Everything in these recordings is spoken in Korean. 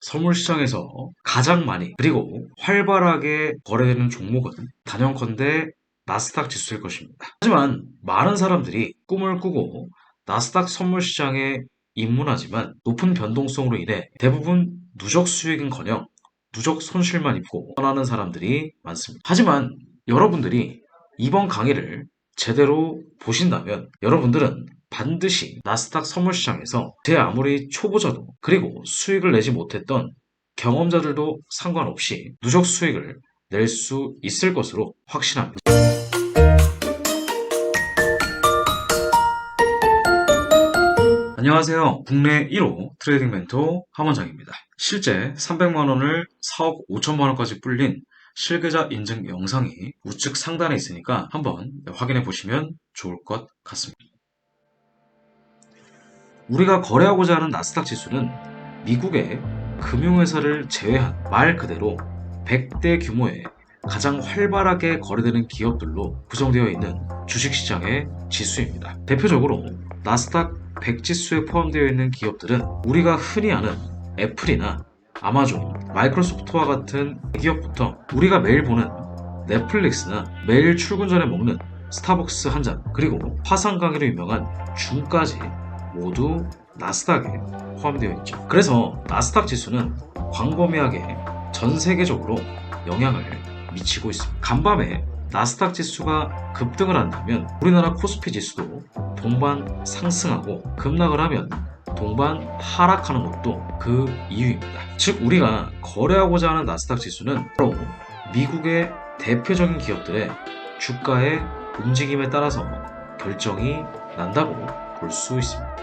선물 시장에서 가장 많이 그리고 활발하게 거래되는 종목은 단연컨대 나스닥 지수일 것입니다. 하지만 많은 사람들이 꿈을 꾸고 나스닥 선물 시장에 입문하지만 높은 변동성으로 인해 대부분 누적 수익은커녕 누적 손실만 입고 떠나는 사람들이 많습니다. 하지만 여러분들이 이번 강의를 제대로 보신다면 여러분들은 반드시 나스닥 선물시장에서 제 아무리 초보자도 그리고 수익을 내지 못했던 경험자들도 상관없이 누적 수익을 낼 수 있을 것으로 확신합니다. 안녕하세요. 국내 1호 트레이딩 멘토 함원장입니다. 실제 300만원을 4억 5천만원까지 불린 실계좌 인증 영상이 우측 상단에 있으니까 한번 확인해 보시면 좋을 것 같습니다. 우리가 거래하고자 하는 나스닥 지수는 미국의 금융회사를 제외한 말 그대로 100대 규모의 가장 활발하게 거래되는 기업들로 구성되어 있는 주식시장의 지수입니다. 대표적으로 나스닥 100 지수에 포함되어 있는 기업들은 우리가 흔히 아는 애플이나 아마존, 마이크로소프트와 같은 기업부터 우리가 매일 보는 넷플릭스나 매일 출근 전에 먹는 스타벅스 한 잔, 그리고 화상 강의로 유명한 줌까지 모두 나스닥에 포함되어 있죠. 그래서 나스닥 지수는 광범위하게 전 세계적으로 영향을 미치고 있습니다. 간밤에 나스닥 지수가 급등을 한다면 우리나라 코스피 지수도 동반 상승하고 급락을 하면 동반 하락하는 것도 그 이유입니다. 즉 우리가 거래하고자 하는 나스닥 지수는 바로 미국의 대표적인 기업들의 주가의 움직임에 따라서 결정이 난다고 볼 수 있습니다.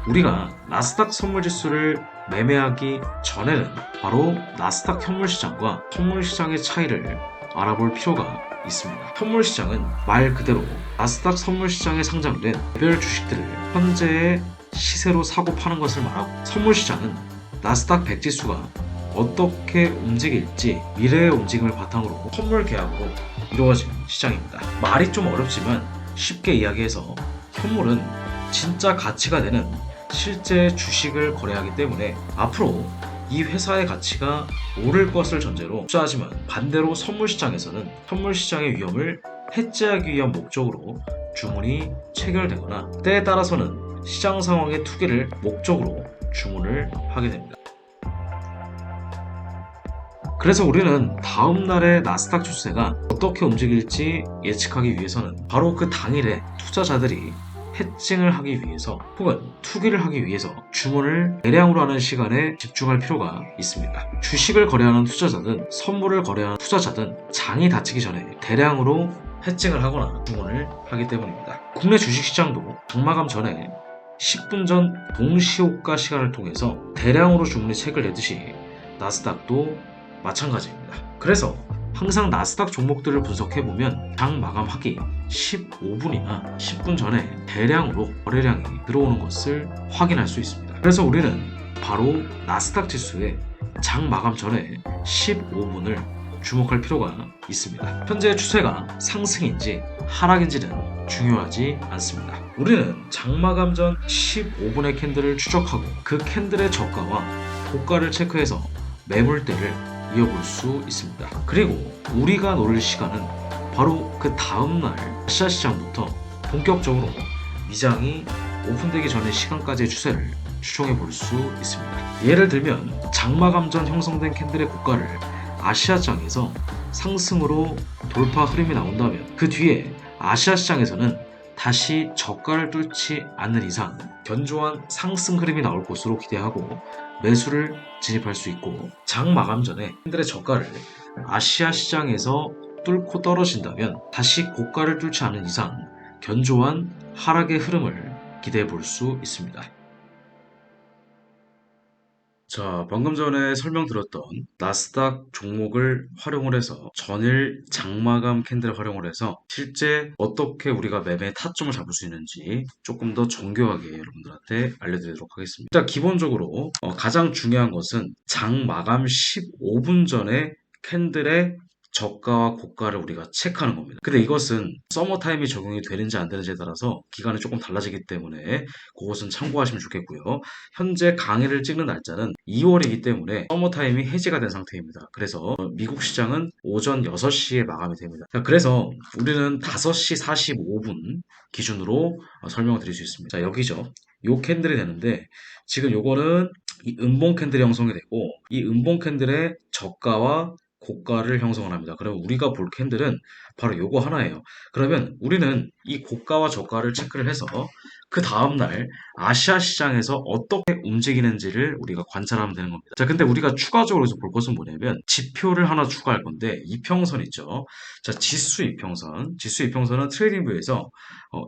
우리가 나스닥 선물지수를 매매하기 전에는 바로 나스닥 현물시장과 선물시장의 차이를 알아볼 필요가 있습니다. 현물시장은 말 그대로 나스닥 선물시장에 상장된 개별 주식들을 현재의 시세로 사고 파는 것을 말하고, 선물시장은 나스닥 100 지수가 어떻게 움직일지 미래의 움직임을 바탕으로 선물 계약으로 이루어지는 시장입니다. 말이 좀 어렵지만 쉽게 이야기해서 현물은 진짜 가치가 되는 실제 주식을 거래하기 때문에 앞으로 이 회사의 가치가 오를 것을 전제로 투자하지만, 반대로 선물시장에서는 선물시장의 위험을 해지하기 위한 목적으로 주문이 체결되거나 때에 따라서는 시장 상황의 투기를 목적으로 주문을 하게 됩니다. 그래서 우리는 다음날의 나스닥 주세가 어떻게 움직일지 예측하기 위해서는 바로 그 당일에 투자자들이 해칭을 하기 위해서 혹은 투기를 하기 위해서 주문을 대량으로 하는 시간에 집중할 필요가 있습니다. 주식을 거래하는 투자자든 선물을 거래하는 투자자든 장이 닫히기 전에 대량으로 해칭을 하거나 주문을 하기 때문입니다. 국내 주식시장도 장마감 전에 10분 전 동시호가 시간을 통해서 대량으로 주문이 체결되듯이 나스닥도 마찬가지입니다. 그래서 항상 나스닥 종목들을 분석해보면 장 마감하기 15분이나 10분 전에 대량으로 거래량이 들어오는 것을 확인할 수 있습니다. 그래서 우리는 바로 나스닥 지수의 장 마감 전에 15분을 주목할 필요가 있습니다. 현재의 추세가 상승인지 하락인지는 중요하지 않습니다. 우리는 장 마감 전 15분의 캔들을 추적하고 그 캔들의 저가와 고가를 체크해서 매물대를 이어볼 수 있습니다. 그리고 우리가 노릴 시간은 바로 그 다음날 아시아 시장부터 본격적으로 미장이 오픈되기 전의 시간까지의 추세를 추종해 볼 수 있습니다. 예를 들면 장마감 전 형성된 캔들의 고가를 아시아장에서 상승으로 돌파 흐름이 나온다면 그 뒤에 아시아 시장에서는 다시 저가를 뚫지 않는 이상 견조한 상승 흐름이 나올 것으로 기대하고 매수를 진입할 수 있고, 장 마감 전에 캔들의 저가를 아시아 시장에서 뚫고 떨어진다면 다시 고가를 뚫지 않는 이상 견조한 하락의 흐름을 기대해 볼 수 있습니다. 자, 방금 전에 설명드렸던 나스닥 종목을 활용을 해서 전일 장마감 캔들을 활용을 해서 실제 어떻게 우리가 매매 타점을 잡을 수 있는지 조금 더 정교하게 여러분들한테 알려드리도록 하겠습니다. 자, 기본적으로 가장 중요한 것은 장 마감 15분 전에 캔들의 저가와 고가를 우리가 체크하는 겁니다. 근데 이것은 서머 타임이 적용이 되는지 안 되는지에 따라서 기간이 조금 달라지기 때문에 그것은 참고하시면 좋겠고요. 현재 강의를 찍는 날짜는 2월이기 때문에 서머 타임이 해지가 된 상태입니다. 그래서 미국 시장은 오전 6시에 마감이 됩니다. 자, 그래서 우리는 5시 45분 기준으로 설명을 드릴 수 있습니다. 자, 여기죠. 요 캔들이 되는데 지금 요거는 이 음봉 캔들이 형성이 되고 이 음봉 캔들의 저가와 고가를 형성을 합니다. 그러면 우리가 볼 캔들은 바로 요거 하나예요. 그러면 우리는 이 고가와 저가를 체크를 해서 그 다음날 아시아 시장에서 어떻게 움직이는지를 우리가 관찰하면 되는 겁니다. 자, 근데 우리가 추가적으로 볼 것은 뭐냐면 지표를 하나 추가할 건데 이평선 있죠. 자, 지수 이평선. 지수 이평선은 트레이딩 뷰에서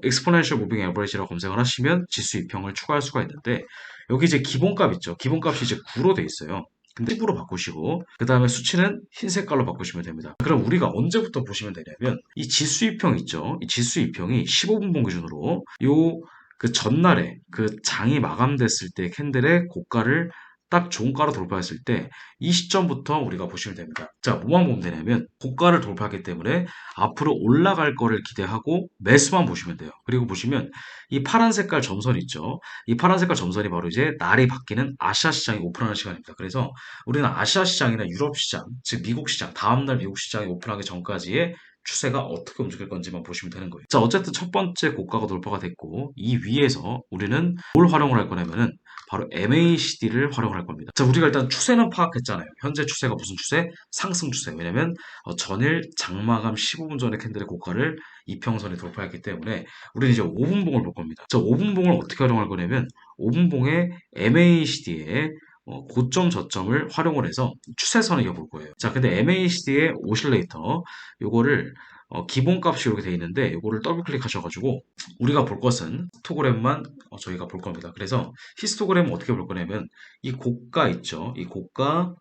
exponential moving average라고 검색을 하시면 지수 이평을 추가할 수가 있는데 여기 이제 기본값 있죠. 기본값이 이제 9로 돼 있어요. 근데 10으로 바꾸시고 그 다음에 수치는 흰 색깔로 바꾸시면 됩니다. 그럼 우리가 언제부터 보시면 되냐면 이 지수 이평 있죠. 이 지수 이평이 15분봉 기준으로 요 그 전날에 그 장이 마감됐을 때 캔들의 고가를 딱 종가로 돌파했을 때 이 시점부터 우리가 보시면 됩니다. 자, 뭐만 보면 되냐면 고가를 돌파하기 때문에 앞으로 올라갈 거를 기대하고 매수만 보시면 돼요. 그리고 보시면 이 파란 색깔 점선 있죠. 이 파란 색깔 점선이 바로 이제 날이 바뀌는 아시아 시장이 오픈하는 시간입니다. 그래서 우리는 아시아 시장이나 유럽 시장, 즉 미국 시장, 다음날 미국 시장이 오픈하기 전까지의 추세가 어떻게 움직일 건지만 보시면 되는 거예요. 자, 어쨌든 첫 번째 고가가 돌파가 됐고 이 위에서 우리는 뭘 활용을 할 거냐면은 바로 MACD를 활용을 할 겁니다. 자, 우리가 일단 추세는 파악했잖아요. 현재 추세가 무슨 추세? 상승 추세. 왜냐면 전일 장마감 15분 전에 캔들의 고가를 이평선에 돌파했기 때문에 우리는 이제 5분봉을 볼 겁니다. 자, 5분봉을 어떻게 활용할 거냐면 5분봉의 MACD에 고점 저점을 활용을 해서 추세선을 이어볼 거예요. 자, 근데 MACD의 오실레이터 요거를 기본값이 이렇게 돼 있는데 요거를 더블 클릭하셔가지고 우리가 볼 것은 히스토그램만 저희가 볼 겁니다. 그래서 히스토그램은 어떻게 볼 거냐면 이 고가 있죠. 이 고가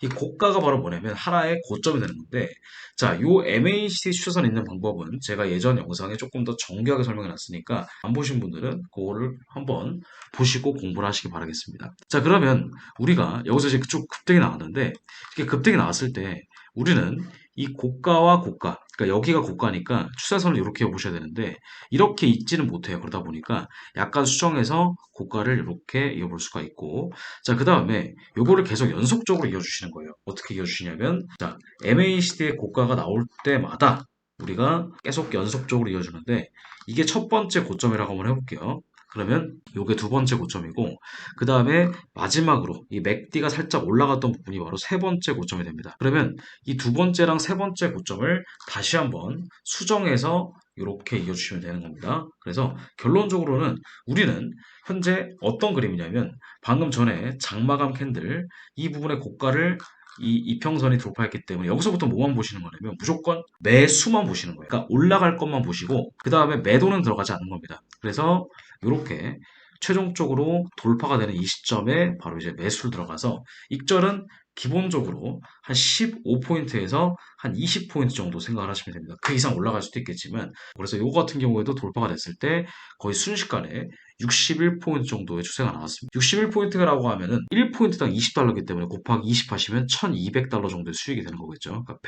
이 고가가 바로 뭐냐면 하나의 고점이 되는 건데 자, 요 MACD 추세선 있는 방법은 제가 예전 영상에 조금 더 정교하게 설명해 놨으니까 안 보신 분들은 그거를 한번 보시고 공부를 하시기 바라겠습니다. 자, 그러면 우리가 여기서 이제 쭉 급등이 나왔는데 이렇게 급등이 나왔을 때 우리는 이 고가와 고가, 그러니까 여기가 고가니까 추세선을 이렇게 보셔야 되는데 이렇게 있지는 못해요. 그러다 보니까 약간 수정해서 고가를 이렇게 이어볼 수가 있고 자, 그 다음에 요거를 계속 연속적으로 이어주시는 거예요. 어떻게 이어주시냐면 자, MACD의 고가가 나올 때마다 우리가 계속 연속적으로 이어주는데 이게 첫 번째 고점이라고 한번 해볼게요. 그러면 요게 두 번째 고점이고 그 다음에 마지막으로 이 맥디가 살짝 올라갔던 부분이 바로 세 번째 고점이 됩니다. 그러면 이 두 번째랑 세 번째 고점을 다시 한번 수정해서 이렇게 이어주시면 되는 겁니다. 그래서 결론적으로는 우리는 현재 어떤 그림이냐면 방금 전에 장마감 캔들 이 부분의 고가를 이 이평선이 돌파했기 때문에 여기서부터 뭐만 보시는 거냐면 무조건 매수만 보시는 거예요. 그러니까 올라갈 것만 보시고 그 다음에 매도는 들어가지 않는 겁니다. 그래서 이렇게 최종적으로 돌파가 되는 이 시점에 바로 이제 매수를 들어가서 익절은 기본적으로 한 15포인트에서 한 20포인트 정도 생각을 하시면 됩니다. 그 이상 올라갈 수도 있겠지만 그래서 이거 같은 경우에도 돌파가 됐을 때 거의 순식간에 61포인트 정도의 추세가 나왔습니다. 61포인트라고 하면은 1포인트당 20달러이기 때문에 곱하기 20 하시면 1200달러 정도의 수익이 되는 거겠죠. 그러니까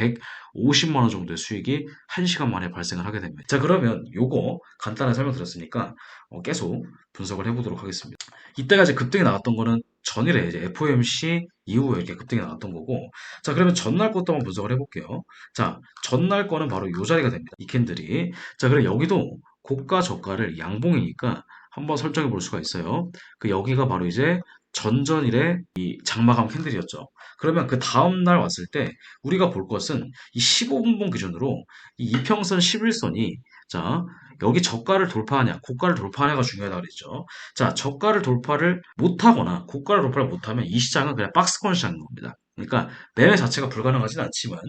150만원 정도의 수익이 1시간 만에 발생을 하게 됩니다. 자, 그러면 요거 간단하게 설명드렸으니까 계속 분석을 해보도록 하겠습니다. 이때가 이제 급등이 나왔던 거는 전일에 이제 FOMC 이후에 이렇게 급등이 나왔던 거고 자, 그러면 전날 것도 한번 분석을 해볼게요. 자, 전날 거는 바로 요 자리가 됩니다. 이 캔들이 자, 그럼 여기도 고가 저가를 양봉이니까 한번 설정해 볼 수가 있어요. 그 여기가 바로 이제 전전일의 이 장마감 캔들이었죠. 그러면 그 다음날 왔을 때 우리가 볼 것은 이 15분봉 기준으로 이 이평선 11선이 자, 여기 저가를 돌파하냐, 고가를 돌파하냐가 중요하다고 그랬죠. 자, 저가를 돌파를 못하거나 고가를 돌파를 못하면 이 시장은 그냥 박스권 시장인 겁니다. 그러니까 매매 자체가 불가능하진 않지만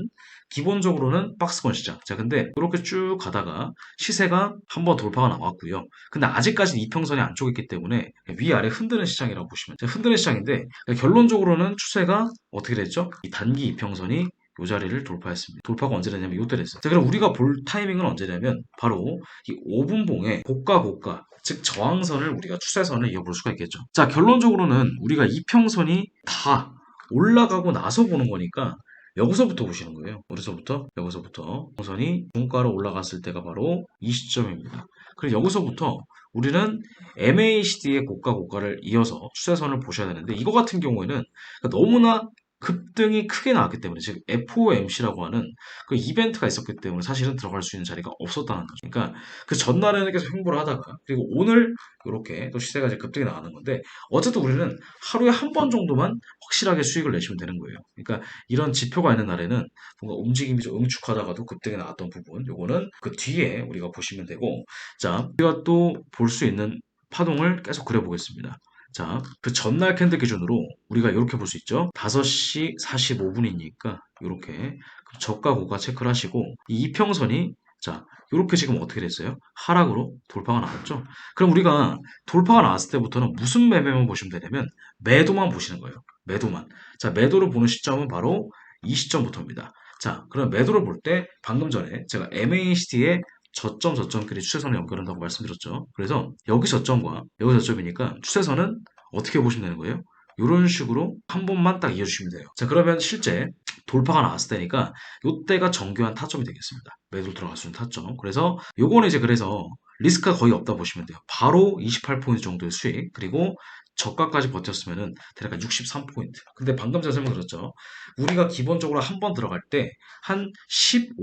기본적으로는 박스권 시장. 자, 근데 이렇게 쭉 가다가 시세가 한번 돌파가 나왔고요. 근데 아직까지는 이평선이 안쪽에 있기 때문에 위아래 흔드는 시장이라고 보시면 돼요. 흔드는 시장인데 결론적으로는 추세가 어떻게 됐죠? 이 단기 이평선이 이 자리를 돌파했습니다. 돌파가 언제 되냐면 이때 됐어요. 자, 그럼 우리가 볼 타이밍은 언제냐면 바로 이 5분봉의 고가 즉 저항선을 우리가 추세선을 이어볼 수가 있겠죠. 자, 결론적으로는 우리가 이평선이 다 올라가고 나서 보는 거니까 여기서부터 보시는 거예요. 어디서부터? 여기서부터 동선이 중가로 올라갔을 때가 바로 이 시점입니다. 그리고 여기서부터 우리는 MACD의 고가를 이어서 추세선을 보셔야 되는데 이거 같은 경우에는 너무나 급등이 크게 나왔기 때문에 즉 FOMC라고 하는 그 이벤트가 있었기 때문에 사실은 들어갈 수 있는 자리가 없었다는 거죠. 그러니까 그 전날에는 계속 횡보를 하다가 그리고 오늘 이렇게 또 시세가 이제 급등이 나가는 건데 어쨌든 우리는 하루에 한 번 정도만 확실하게 수익을 내시면 되는 거예요. 그러니까 이런 지표가 있는 날에는 뭔가 움직임이 좀 응축하다가도 급등이 나왔던 부분 요거는 그 뒤에 우리가 보시면 되고 자 우리가 또 볼 수 있는 파동을 계속 그려보겠습니다. 자, 그 전날 캔들 기준으로 우리가 이렇게 볼 수 있죠. 5시 45분이니까 이렇게 저가 고가 체크를 하시고 이 이평선이 자, 이렇게 지금 어떻게 됐어요? 하락으로 돌파가 나왔죠. 그럼 우리가 돌파가 나왔을 때부터는 무슨 매매만 보시면 되냐면 매도만 보시는 거예요. 매도만. 자, 매도를 보는 시점은 바로 이 시점부터입니다. 자, 그럼 매도를 볼 때 방금 전에 제가 MACD의 저점끼리 추세선을 연결한다고 말씀드렸죠. 그래서 여기 저점과 여기 저점이니까 추세선은 어떻게 보시면 되는 거예요? 이런 식으로 한 번만 딱 이어주시면 돼요. 자, 그러면 실제 돌파가 나왔을 때니까 이때가 정교한 타점이 되겠습니다. 매도 들어갈 수 있는 타점. 그래서 요거는 이제 그래서 리스크가 거의 없다 보시면 돼요. 바로 28포인트 정도의 수익, 그리고 저가까지 버텼으면은 대략 63포인트. 근데 방금 제가 설명드렸죠. 우리가 기본적으로 한 번 들어갈 때 한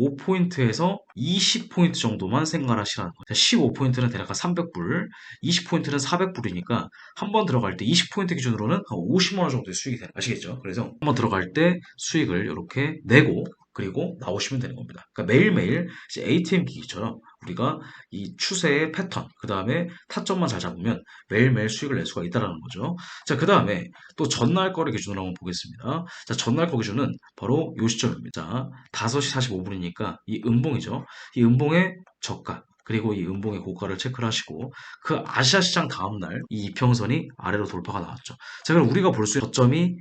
15포인트에서 20포인트 정도만 생각하시라는 거예요. 15포인트는 대략 300불, 20포인트는 400불이니까 한 번 들어갈 때 20포인트 기준으로는 한 50만원 정도의 수익이 되는 아시겠죠? 그래서 한 번 들어갈 때 수익을 이렇게 내고 그리고 나오시면 되는 겁니다. 그러니까 매일매일 이제 ATM 기기처럼 우리가 이 추세의 패턴, 그 다음에 타점만 잘 잡으면 매일매일 수익을 낼 수가 있다는 거죠. 자, 그 다음에 또 전날 거를 기준으로 한번 보겠습니다. 자, 전날 거 기준은 바로 요 시점입니다. 자, 5시 45분이니까 이 음봉이죠. 이 음봉의 저가, 그리고 이 음봉의 고가를 체크를 하시고 그 아시아 시장 다음날 이 이평선이 아래로 돌파가 나왔죠. 자, 그럼 우리가 볼 수 있는 저점이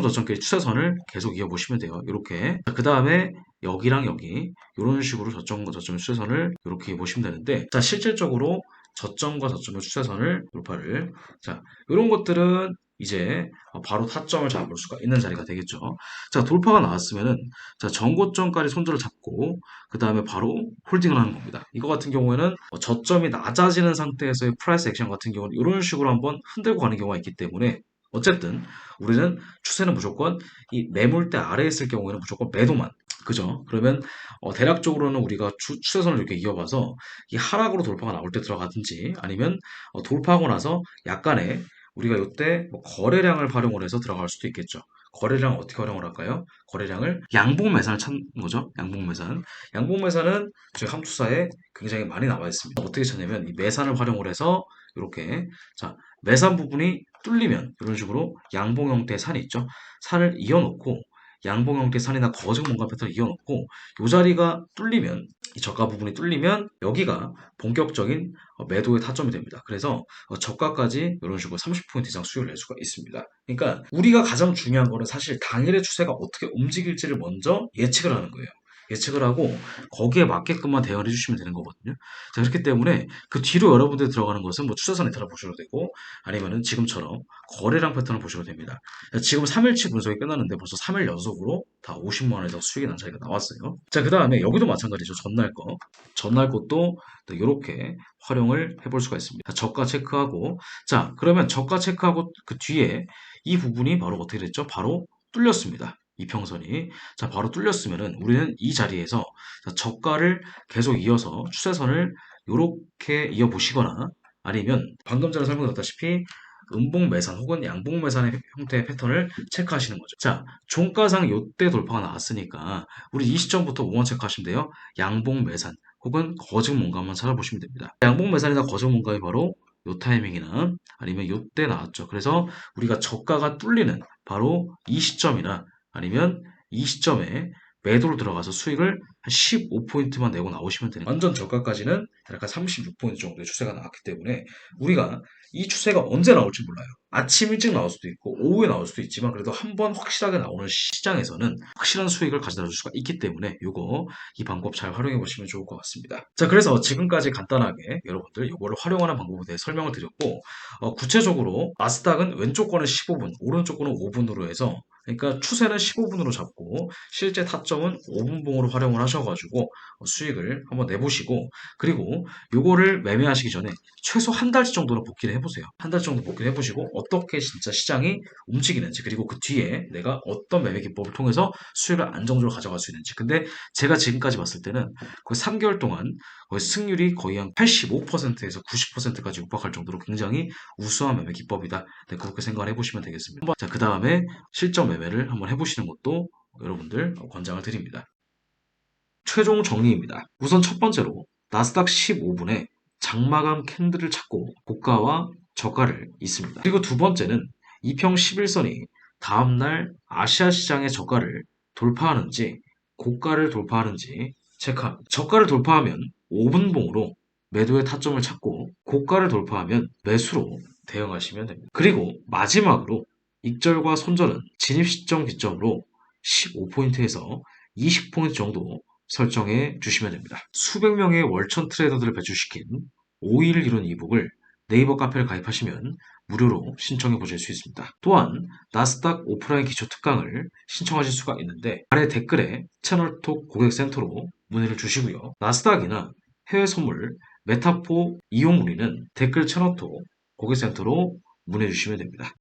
저점끼리 추세선을 계속 이어보시면 돼요. 이렇게. 그 다음에 여기랑 여기 이런 식으로 저점과 저점의 추세선을 이렇게 보시면 되는데 자 실질적으로 저점과 저점의 추세선을 돌파를 자 이런 것들은 이제 바로 타점을 잡을 수가 있는 자리가 되겠죠. 자 돌파가 나왔으면은 자 전고점까지 손절을 잡고 그 다음에 바로 홀딩을 하는 겁니다. 이거 같은 경우에는 저점이 낮아지는 상태에서의 프라이스 액션 같은 경우는 이런 식으로 한번 흔들고 가는 경우가 있기 때문에 어쨌든 우리는 추세는 무조건 이 매물대 아래에 있을 경우에는 무조건 매도만 그죠? 그러면 대략적으로는 우리가 추세선을 이렇게 이어봐서 이 하락으로 돌파가 나올 때 들어가든지 아니면 돌파하고 나서 약간의 우리가 이때 뭐 거래량을 활용을 해서 들어갈 수도 있겠죠. 거래량 어떻게 활용을 할까요? 거래량을 양봉 매산을 찾는 거죠. 양봉 매산. 양봉 매산은 저희 함투사에 굉장히 많이 나와 있습니다. 어떻게 찾냐면 이 매산을 활용을 해서 이렇게 자 매산 부분이 뚫리면 이런 식으로 양봉 형태의 산이 있죠. 산을 이어놓고 양봉 형태 산이나 거증 뭔가 패턴을 이어놓고 이 자리가 뚫리면 이 저가 부분이 뚫리면 여기가 본격적인 매도의 타점이 됩니다. 그래서 저가까지 이런 식으로 30포인트 이상 수익을 낼 수가 있습니다. 그러니까 우리가 가장 중요한 거는 사실 당일의 추세가 어떻게 움직일지를 먼저 예측을 하는 거예요. 예측을 하고 거기에 맞게끔만 대응을 해주시면 되는 거거든요. 자, 그렇기 때문에 그 뒤로 여러분들이 들어가는 것은 뭐 추세선 이탈을 보셔도 되고 아니면은 지금처럼 거래량 패턴을 보셔도 됩니다. 자, 지금 3일치 분석이 끝났는데 벌써 3일 연속으로 다 50만 원 이상 수익이 난 자리가 나왔어요. 자, 그 다음에 여기도 마찬가지죠. 전날 거. 전날 것도 이렇게 활용을 해볼 수가 있습니다. 저가 체크하고 자, 그러면 저가 체크하고 그 뒤에 이 부분이 바로 어떻게 됐죠? 바로 뚫렸습니다. 이평선이. 자, 바로 뚫렸으면은 우리는 이 자리에서 저가를 계속 이어서 추세선을 이렇게 이어보시거나 아니면 방금 전에 설명드렸다시피 음봉 매산 혹은 양봉 매산의 형태의 패턴을 체크하시는 거죠. 자, 종가상 요때 돌파가 나왔으니까 우리 이 시점부터 5원 체크하시면 돼요. 양봉 매산 혹은 거증 뭔가 한번 찾아보시면 됩니다. 양봉 매산이나 거증 뭔가이 바로 요 타이밍이나 아니면 요때 나왔죠. 그래서 우리가 저가가 뚫리는 바로 이 시점이나 아니면 이 시점에 매도로 들어가서 수익을 한 15포인트만 내고 나오시면 되는 완전 저가까지는 약간 36포인트 정도의 추세가 나왔기 때문에 우리가 이 추세가 언제 나올지 몰라요. 아침 일찍 나올 수도 있고 오후에 나올 수도 있지만 그래도 한번 확실하게 나오는 시장에서는 확실한 수익을 가져다 줄 수가 있기 때문에 이 방법 잘 활용해 보시면 좋을 것 같습니다. 자, 그래서 지금까지 간단하게 여러분들 이거를 활용하는 방법에 대해 설명을 드렸고 구체적으로 나스닥은 왼쪽 거는 15분, 오른쪽 거는 5분으로 해서 그러니까 추세는 15분으로 잡고 실제 타점은 5분봉으로 활용을 하셔가지고 수익을 한번 내보시고, 그리고 요거를 매매하시기 전에 최소 한 달치 정도는 복기를 해보세요. 한 달 정도 복기를 해보시고 어떻게 진짜 시장이 움직이는지, 그리고 그 뒤에 내가 어떤 매매 기법을 통해서 수익을 안정적으로 가져갈 수 있는지. 근데 제가 지금까지 봤을 때는 거의 3개월 동안 거의 승률이 거의 한 85%에서 90%까지 육박할 정도로 굉장히 우수한 매매 기법이다. 네, 그렇게 생각을 해보시면 되겠습니다. 자, 그 다음에 실전 매매를 한번 해보시는 것도 여러분들 권장을 드립니다. 최종 정리입니다. 우선 첫 번째로 나스닥 15분에 장마감 캔들을 찾고 고가와 저가를 있습니다. 그리고 두 번째는 이평 11선이 다음날 아시아 시장의 저가를 돌파하는지 고가를 돌파하는지 체크합니다. 저가를 돌파하면 5분봉으로 매도의 타점을 찾고, 고가를 돌파하면 매수로 대응하시면 됩니다. 그리고 마지막으로 익절과 손절은 진입 시점 기점으로 15포인트에서 20포인트 정도 설정해 주시면 됩니다. 수백 명의 월천 트레이더들을 배출시킨 5일 이론 이북을 네이버 카페를 가입하시면 무료로 신청해 보실 수 있습니다. 또한 나스닥 오프라인 기초 특강을 신청하실 수가 있는데, 아래 댓글에 채널톡 고객센터로 문의를 주시고요. 나스닥이나 해외 선물, 메타포 이용 문의는 댓글 채널톡 고객센터로 문의해 주시면 됩니다.